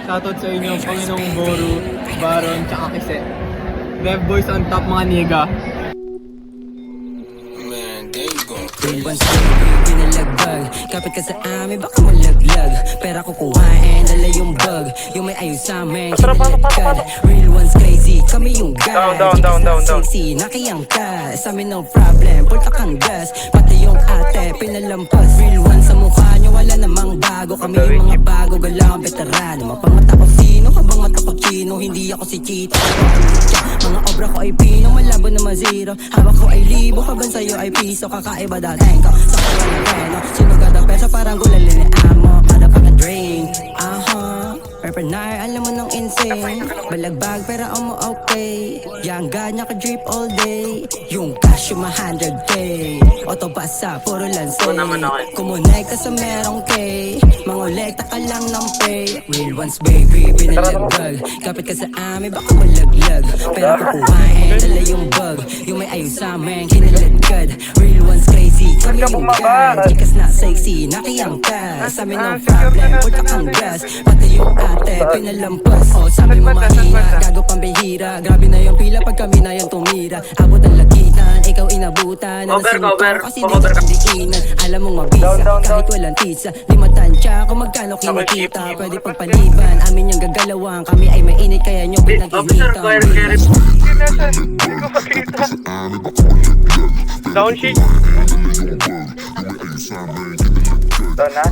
Shoutout sa inyo, Panginoong Boru, Baron, tsaka Kise. Dev Boys on top, mga niga. Real ones baby, pinalagbag. Kapit ka sa amin, baka malaglag. Pera kukuhain, dala yung bug. Yung may ayos sa amin, kinalagkad. Real ones crazy, kami yung guy. Down. Sexy, nakiyang ka. Sa amin no problem, pulta kang gas. Pati yung ate, pinalampas. Real ones sa mukha nyo, wala namang bago. Kami yung mga bago, galang veterano. Mapangmata ko sino, habang mata ko chino. Hindi ako si Chito. Mga obra ko ay pino, malabo na mazero. Hawak ko ay libo, habang sa'yo ay piso. Kakaiba dating ko, sa kanya sinugad ang peso, parang gulalini amo. Para pang drink, Perpenay, alam mo nang insane. Balagbag, pero mo okay. Yang ganya ka drip all day. Yung cash yung 100k. Auto basa, puro lansay. Kumonekta sa merong K. Mangolekta ka lang ng pay. Real ones baby, pinalagbag. Kapit ka sa amin, baka malaglag. Pero kukuhain, dala yung bug. Yung may ayos sa amin, kinalagkad. Real ones crazy, kami yung guy. Chikas na sexy, nakiyang ka. Sa amin no problem, pulta kang gas. Pati yung ate, pinalampas. O sabi mo mahina, gago pang bihira. Grabe na yung pila pag kami na yung tumira. Abot ang lagitan, ikaw inabutan. Cover. Kasi di ka pandikinan. Alam mong mabisa, kahit walang pizza. Di matansya kung magkano kinikita. Pwede pagpaliban, amin yung gagalawang. Kami ay mainit kaya nyo pinag-initan. Down sheet. Down na.